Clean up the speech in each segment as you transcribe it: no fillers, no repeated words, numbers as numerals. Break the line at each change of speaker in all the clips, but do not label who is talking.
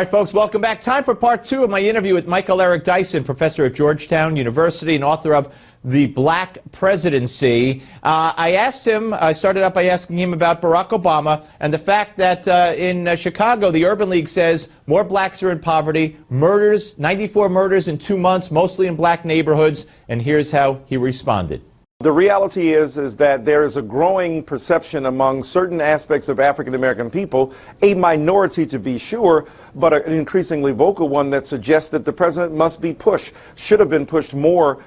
right, folks, welcome back. Time for part two of my interview with Eric Dyson, professor at Georgetown University and author of The Black Presidency. I started out by asking him about Barack Obama and the fact that in Chicago, the Urban League says more blacks are in poverty, murders, 94 murders in 2 months, mostly in black neighborhoods. And here's how he responded.
The reality is that there is a growing perception among certain aspects of African American people, a minority to be sure, but an increasingly vocal one, that suggests that the president must be pushed, should have been pushed more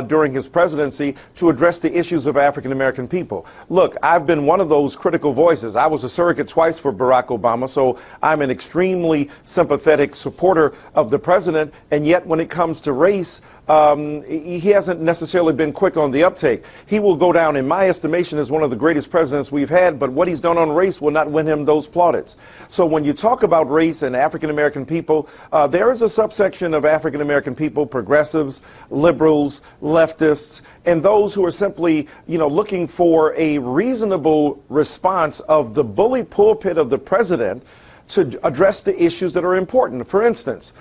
during his presidency to address the issues of African American people. Look, I've been one of those critical voices. I was a surrogate twice for Barack Obama, so I'm an extremely sympathetic supporter of the president, and yet when it comes to race, he hasn't necessarily been quick on the uptake. He will go down, in my estimation, as one of the greatest presidents we've had, but what he's done on race will not win him those plaudits. So when you talk about race and African American people, there is a subsection of African American people, progressives, liberals, leftists, and those who are simply, looking for a reasonable response of the bully pulpit of the president to address the issues that are important. For instance,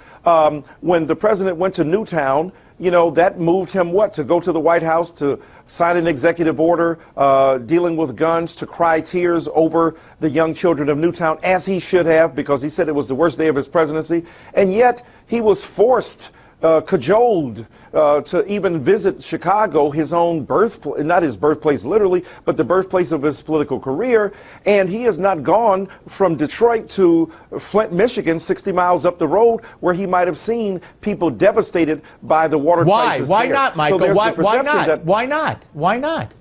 when the president went to Newtown, that moved him to go to the White House, to sign an executive order dealing with guns, to cry tears over the young children of Newtown, as he should have, because he said it was the worst day of his presidency. And yet he was forced, cajoled to even visit Chicago, his own birthplace, not his birthplace literally, but the birthplace of his political career. And he has not gone from Detroit to Flint, Michigan, 60 miles up the road, where he might have seen people devastated by the water crisis.
Why not, Michael?
So
Why not? Why not? Why not?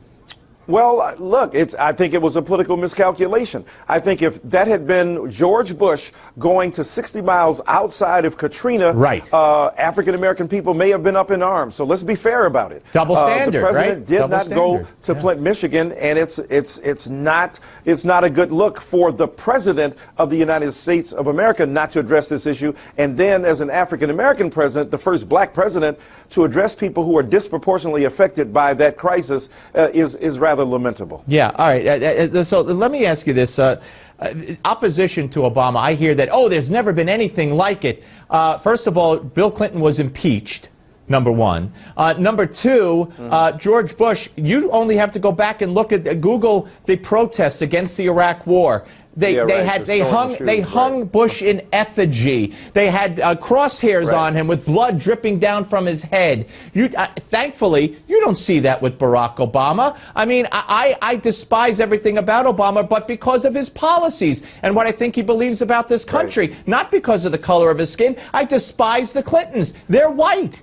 Well, look, I think it was a political miscalculation. I think if that had been George Bush going to 60 miles outside of Katrina,
right,
African American people may have been up in arms. So let's be fair about it.
Double standard,
the president
right?
did not go to Flint, Michigan, and it's not a good look for the president of the United States of America not to address this issue. And then, as an African American president, the first black president, to address people who are disproportionately affected by that crisis is rather lamentable.
Yeah, all right. So let me ask you this. Opposition to Obama, I hear that, there's never been anything like it. First of all, Bill Clinton was impeached, number one. Number two, George Bush, you only have to go back and look at Google the protests against the Iraq War. They hung Bush in effigy. They had crosshairs on him with blood dripping down from his head. Thankfully, you don't see that with Barack Obama. I mean, I despise everything about Obama, but because of his policies and what I think he believes about this country, not because of the color of his skin. I despise the Clintons. They're white.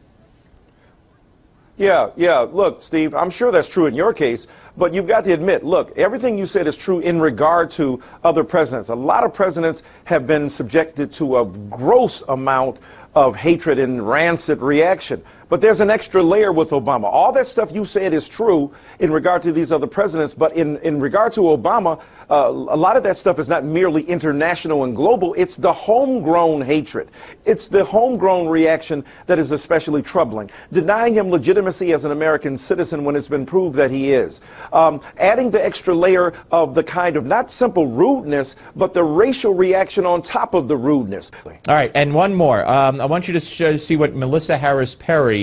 Yeah. Look, Steve, I'm sure that's true in your case, but you've got to admit, look, everything you said is true in regard to other presidents. A lot of presidents have been subjected to a gross amount of hatred and rancid reaction. But there's an extra layer with Obama. All that stuff you said is true in regard to these other presidents, but in regard to Obama, a lot of that stuff is not merely international and global. It's the homegrown hatred. It's the homegrown reaction that is especially troubling. Denying him legitimacy as an American citizen when it's been proved that he is. Adding the extra layer of the kind of not simple rudeness, but the racial reaction on top of the rudeness.
All right, and one more. I want you to see what Melissa Harris Perry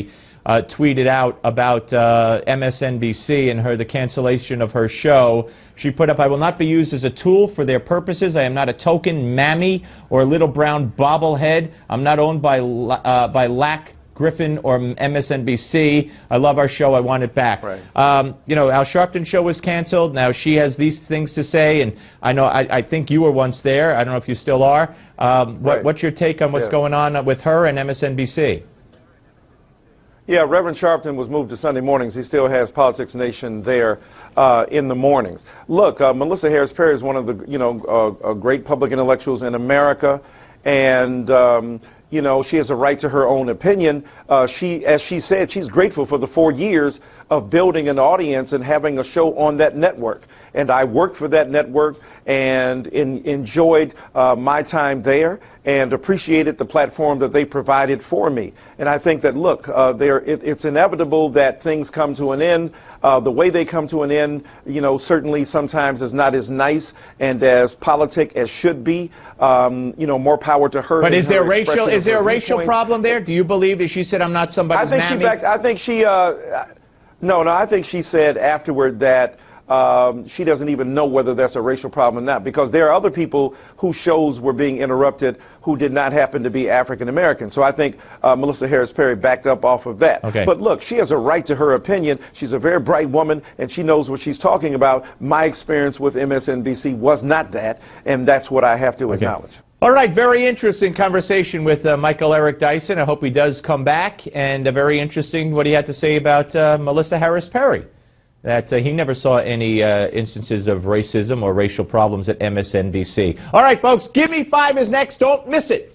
tweeted out about MSNBC and the cancellation of her show. She put up, "I will not be used as a tool for their purposes. I am not a token mammy or a little brown bobblehead. I'm not owned by Lack, Griffin, or MSNBC. I love our show. I want it back."
Right.
Al Sharpton's show was canceled. Now she has these things to say, and I know I think you were once there. I don't know if you still are. What's your take on what's going on with her and MSNBC?
Yeah, Reverend Sharpton was moved to Sunday mornings. He still has Politics Nation there in the mornings. Look, Melissa Harris Perry is one of the great public intellectuals in America, and you know, she has a right to her own opinion. As she said, she's grateful for the 4 years of building an audience and having a show on that network. And I worked for that network and enjoyed my time there and appreciated the platform that they provided for me. And I think that, look, it's inevitable that things come to an end. The way they come to an end, you know, certainly sometimes is not as nice and as politic as should be. You know, more power to her.
But is there a racial problem there? Do you believe, as she said, I'm not somebody's mammy?
I think she said afterward that she doesn't even know whether that's a racial problem or not, because there are other people whose shows were being interrupted who did not happen to be African American. So I think Melissa Harris Perry backed up off of that.
Okay.
But look, she has a right to her opinion. She's a very bright woman, and she knows what she's talking about. My experience with MSNBC was not that, and that's what I have to acknowledge.
All right, very interesting conversation with Michael Eric Dyson. I hope he does come back, and very interesting what he had to say about Melissa Harris Perry, that he never saw any instances of racism or racial problems at MSNBC. All right, folks, Give Me 5 is next. Don't miss it.